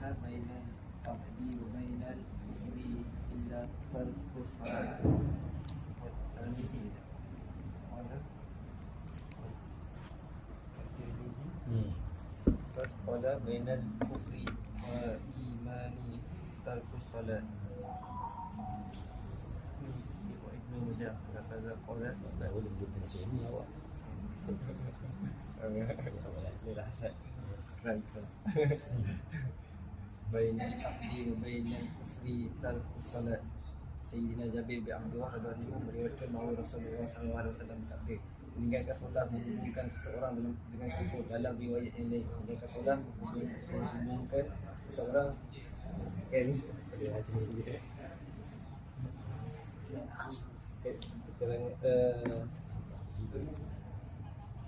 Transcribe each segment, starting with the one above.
بين العبد وبين الكفر إلا ترك الصلاة والترمذي. قال بين الكفر والإيمان ترك الصلاة. Ibnu Mujah kata qala tak boleh buat sini awak. Alhamdulillah Hasan. Bainal abdi wa bainal kufri tarkus salat. Sayyidina Jabir bin Abdullah radhiyallahu anhu meriwayatkan bahawa Rasulullah sallallahu alaihi wasallam bersabda, meninggalkan solat menghubungkan seseorang dengan kufur. Dalam riwayat yang lain, meninggalkan solat menghubungkan seseorang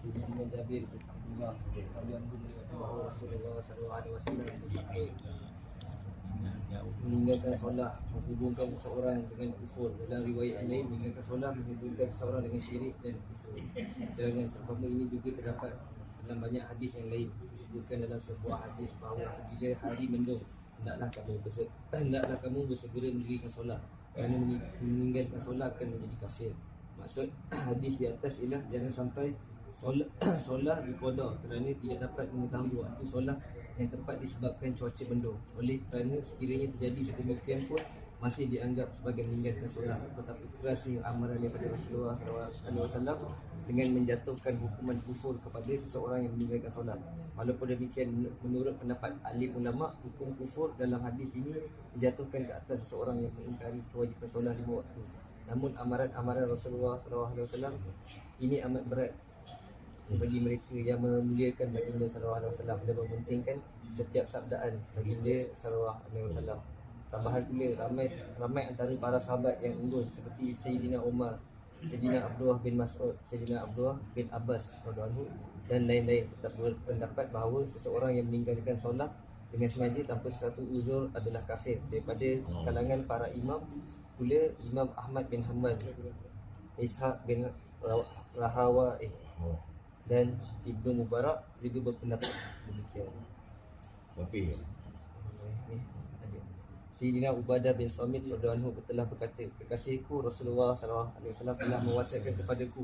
Sayyidina Jabir bin Abdullah radhiyallahu anhu meriwayatkan bahawa Rasulullah sallallahu alaihi wasallam bersabda, meninggalkan solat menghubungkan seseorang dengan kufur. Dalam riwayat yang lain, meninggalkan solat menghubungkan seseorang dengan syirik dan kufur. Jangan sebab ini juga terdapat dalam banyak hadis yang lain. Disebutkan dalam sebuah hadis bahawa bila hari mendung, hendaklah kamu bersegera mendirikan solat, kerana meninggalkan solat akan menjadi kafir. Maksud hadis di atas ialah jangan sampai solat diqada kerana tidak dapat mengetahui waktu solat yang tepat disebabkan cuaca mendung. Oleh kerana sekiranya terjadi sedemikian pun masih dianggap sebagai meninggalkan solat. Betapa kerasnya amaran daripada Rasulullah SAW dengan menjatuhkan hukuman kufur kepada seseorang yang meninggalkan solat. Walaupun demikian, menurut pendapat alim ulama, hukum kufur dalam hadis ini dijatuhkan ke atas seseorang yang mengingkari kewajipan solat 5 waktu. Namun amaran-amaran Rasulullah SAW ini amat berat bagi mereka yang memuliakan baginda sallallahu alaihi wasallam dan mementingkan setiap sabdaan baginda sallallahu alaihi wasallam. Tambahan pula, ramai antara para sahabat yang unggul seperti Sayyidina Umar, Sayyidina Abdullah bin Mas'ud, Sayyidina Abdullah bin Abbas radhiyallahu anhu dan lain-lain tetap berpendapat bahawa seseorang yang meninggalkan solat dengan sengaja tanpa satu uzur adalah kafir. Daripada kalangan para imam pula, Imam Ahmad bin Hanbal, Ishaq bin Rahawai dan Ibnu Mubarak juga berpendapat demikian. Tapi Sayyidina Ubadah bin Samit radhiyallahu anhu telah berkata, kekasihku Rasulullah sallallahu alaihi wasallam telah mewasiatkan kepadaku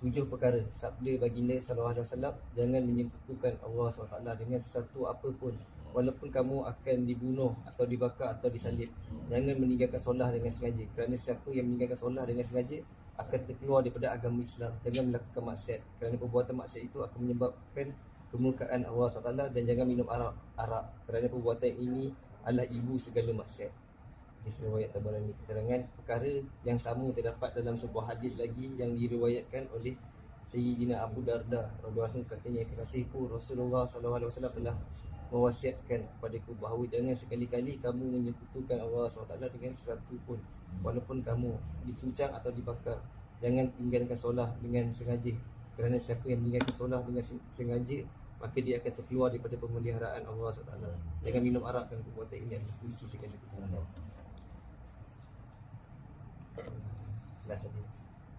7 perkara. Sabda baginda sallallahu alaihi wasallam, jangan menyekutukan Allah SWT dengan sesuatu apapun, walaupun kamu akan dibunuh atau dibakar atau disalib. Jangan meninggalkan solat dengan sengaja, kerana siapa yang meninggalkan solat dengan sengaja akan terkeluar daripada agama Islam. Jangan melakukan maksiat, kerana perbuatan maksiat itu akan menyebabkan kemurkaan Allah SWT. Dan jangan minum arak, kerana perbuatan ini adalah ibu segala maksiat. Hadis riwayat Tabarani. Keterangan perkara yang sama terdapat dalam sebuah hadis lagi yang diriwayatkan oleh Sayyidina Abu Darda radhiyallahu anhu. Katanya, kekasihku Rasulullah SAW telah mewasiatkan kepadaku bahawa jangan sekali-kali kamu menyekutukan Allah SWT dengan sesuatu pun, walaupun kamu dicincang atau dibakar. Jangan tinggalkan solat dengan sengaja, kerana siapa yang meninggalkan solat dengan sengaja, maka dia akan terkeluar daripada pemeliharaan Allah SWT. Jangan minum arak, dan perbuatan ini adalah kunci segala kekuatan.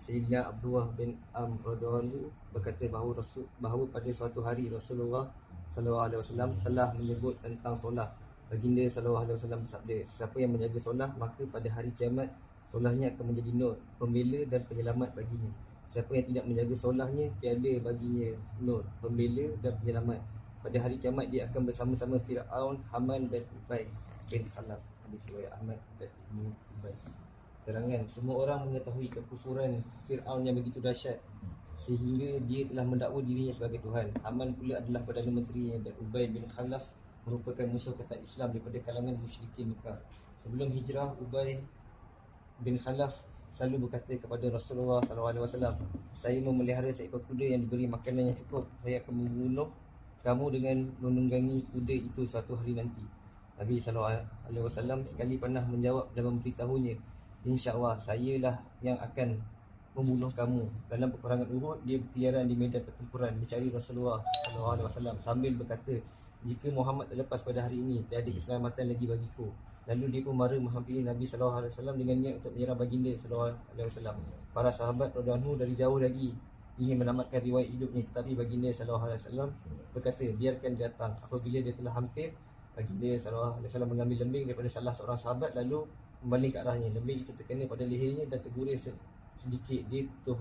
Sayyidina Abdullah bin Amr radhiyallahu anhu berkata bahawa pada suatu hari Rasulullah sallallahu alaihi wasallam telah menyebut tentang solat. Baginda sallallahu alaihi wasallam bersabda, siapa yang menjaga solat, maka pada hari kiamat solatnya akan menjadi nur, pembela dan penyelamat baginya. Siapa yang tidak menjaga solatnya, tiada baginya nur, pembela dan penyelamat. Pada hari kiamat dia akan bersama-sama Fir'aun, Haman dan Ubay bin Khalaf. Hadis riwayat Ahmad dan Ibnu Ubay. Terangan, semua orang mengetahui kekufuran Fir'aun yang begitu dahsyat sehingga dia telah mendakwa dirinya sebagai Tuhan. Haman pula adalah Perdana Menterinya, dan Ubay bin Khalaf merupakan musuh ketat Islam daripada kalangan musyrikin Mekah. Sebelum hijrah, Ubay bin Khalaf selalu berkata kepada Rasulullah SAW, saya memelihara seekor kuda yang diberi makanan yang cukup. Saya akan membunuh kamu dengan menunggangi kuda itu suatu hari nanti. Nabi SAW sekali pernah menjawab dan memberitahunya, InsyaAllah sayalah yang akan membunuh kamu. Dalam peperangan Uhud, dia berkeliaran di medan pertempuran mencari Rasulullah SAW sambil berkata, jika Muhammad terlepas pada hari ini, tiada keselamatan lagi bagiku. Lalu dia pun mara menghampiri Nabi SAW dengan niat untuk menyerang baginda SAW. Para sahabat radhiyallahu dari jauh lagi ingin menamatkan riwayat hidupnya, tetapi baginda SAW berkata, biarkan dia datang. Apabila dia telah hampir, Baginda sallallahu alaihi wasallam mengambil lembing daripada salah seorang sahabat lalu membaling ke arahnya. Lembing itu terkena pada lehernya dan terguris sedikit. Dia tu